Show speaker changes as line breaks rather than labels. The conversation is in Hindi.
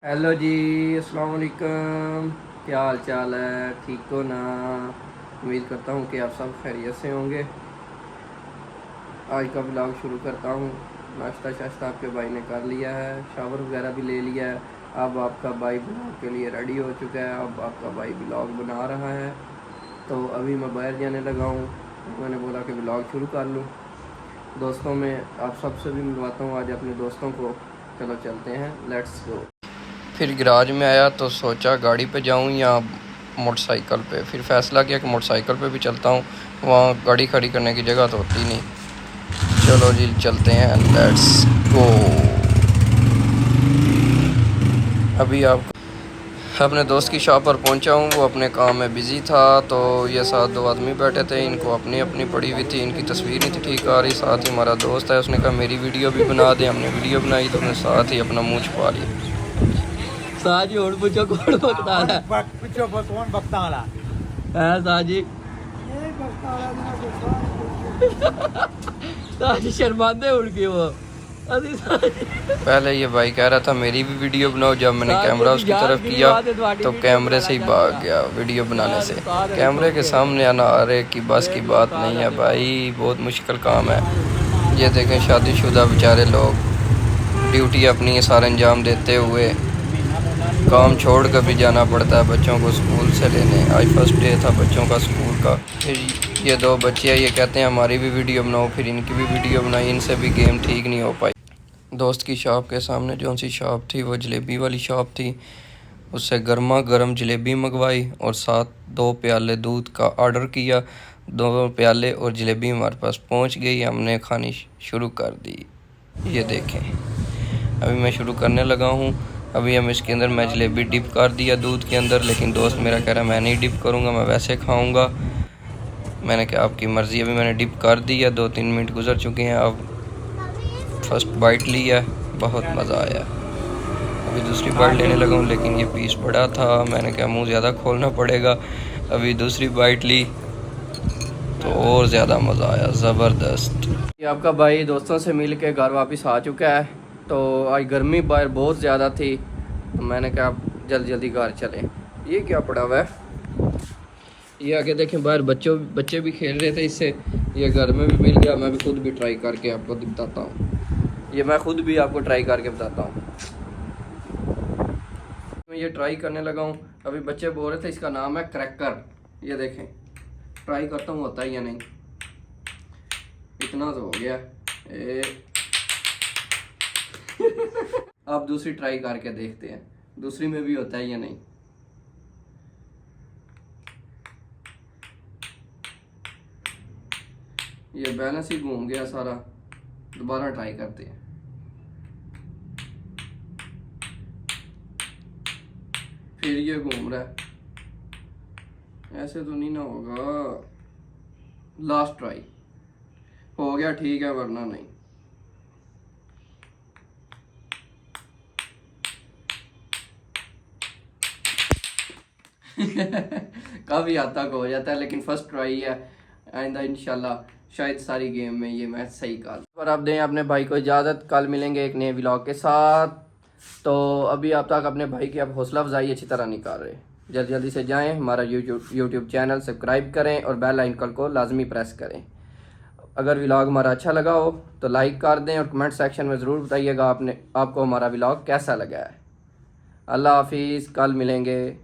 हेलो जी, अस्सलाम वालेकुम। क्या हाल चाल है? ठीक हो ना? उम्मीद करता हूँ कि आप सब खैरियत से होंगे। आज का ब्लॉग शुरू करता हूँ। नाश्ता शाश्ता आपके भाई ने कर लिया है, शावर वगैरह भी ले लिया है। अब आपका भाई ब्लॉग के लिए रेडी हो चुका है। अब आपका भाई ब्लॉग बना रहा है। तो अभी मैं बाहर जाने लगा हूँ। मैंने बोला कि ब्लॉग शुरू कर लूँ। दोस्तों में आप सबसे भी मिलवाता हूँ आज अपने दोस्तों को। चलो चलते हैं, लेट्स गो। फिर गैराज में आया तो सोचा गाड़ी पे जाऊं या मोटरसाइकिल पे। फिर फैसला किया कि मोटरसाइकिल पे भी चलता हूं, वहाँ गाड़ी खड़ी करने की जगह तो होती नहीं। चलो जी चलते हैं, लेट्स गो। अभी आप अपने दोस्त की शॉप पर पहुंचा हूं। वो अपने काम में बिज़ी था। तो ये साथ दो आदमी बैठे थे, इनको अपनी अपनी पड़ी हुई थी। इनकी तस्वीर नहीं थी ठीक आ रही। साथ ही हमारा दोस्त है, उसने कहा मेरी वीडियो भी बना दे। हमने वीडियो बनाई तो उसने साथ ही अपना मुँह छुपा लिया। साजी और पूछो कौन बकता है?
पूछो कौन बकता वाला
है साजी। साजी शर्माते उड़ के वो पहले ये भाई कह रहा था मेरी भी वीडियो बनाओ। जब मैंने कैमरा उसकी तरफ किया तो कैमरे से ही भाग गया वीडियो बनाने से। कैमरे के सामने आना अरे की बस की बात नहीं है भाई, बहुत मुश्किल काम है। ये देखें शादीशुदा बेचारे लोग ड्यूटी अपनी सारे अंजाम देते हुए काम छोड़ कर भी जाना पड़ता है बच्चों को स्कूल से लेने। आज फर्स्ट डे था बच्चों का स्कूल का। फिर ये दो बच्चे ये कहते हैं हमारी भी वीडियो बनाओ। फिर इनकी भी वीडियो बनाई, इनसे भी गेम ठीक नहीं हो पाई। दोस्त की शॉप के सामने जो सी शॉप थी वो जलेबी वाली शॉप थी। उससे गर्मा गर्म जलेबी मंगवाई और साथ 2 प्याले दूध का ऑर्डर किया। 2 प्याले और जलेबी हमारे पास पहुंच गई। हमने खानी शुरू कर दी। ये देखें अभी मैं शुरू करने लगा हूँ। अभी हम इसके अंदर मैं जलेबी डिप कर दिया दूध के अंदर, लेकिन दोस्त मेरा कह रहा है मैं नहीं डिप करूँगा, मैं वैसे खाऊँगा। मैंने कहा आपकी मर्ज़ी। अभी मैंने डिप कर दिया। 2-3 मिनट गुजर चुके हैं। अब फर्स्ट बाइट लिया, बहुत मज़ा आया। अभी दूसरी बाइट लेने लगा हूँ, लेकिन ये पीस बड़ा था। मैंने कहा मुँह ज़्यादा खोलना पड़ेगा। अभी दूसरी बाइट ली तो और ज़्यादा मज़ा आया, ज़बरदस्त। ये आपका भाई दोस्तों से मिल के घर वापस आ चुका है। तो आज गर्मी बाहर बहुत ज़्यादा थी, तो मैंने कहा जल्दी जल्दी घर चलें। ये क्या पड़ा हुआ है? ये आके देखें बाहर बच्चे भी खेल रहे थे इससे। ये घर में भी मिल गया। मैं भी खुद भी ट्राई करके आपको बताता हूँ। ये मैं खुद भी आपको ट्राई करके बताता हूँ। मैं ये ट्राई करने लगा हूँ। अभी बच्चे बोल रहे थे इसका नाम है क्रैकर। ये देखें ट्राई करता हूँ होता है या नहीं। इतना तो हो गया। आप दूसरी ट्राई करके देखते हैं दूसरी में भी होता है या नहीं। ये बैलेंस ही घूम गया सारा। दोबारा ट्राई करते हैं। फिर ये घूम रहा है, ऐसे तो नहीं ना होगा। लास्ट ट्राई हो गया ठीक है, वरना नहीं। काफ़ी हद तक हो जाता है, लेकिन फर्स्ट ट्राई है। आइंदा इंशाल्लाह शायद सारी गेम में ये मैच सही कर। और आप दें अपने भाई को इजाज़त। कल मिलेंगे एक नए व्लॉग के साथ। तो अभी आप तक अपने भाई की आप हौसला अफजाई अच्छी तरह नहीं कर रहे। जल्दी जल्दी से जाएं, हमारा यूट्यूब चैनल सब्सक्राइब करें और बेल आइकन को लाजमी प्रेस करें। अगर व्लॉग हमारा अच्छा लगा हो तो लाइक कर दें और कमेंट सेक्शन में ज़रूर बताइएगा आपको हमारा व्लॉग कैसा लगा है। अल्लाह हाफिज़, कल मिलेंगे।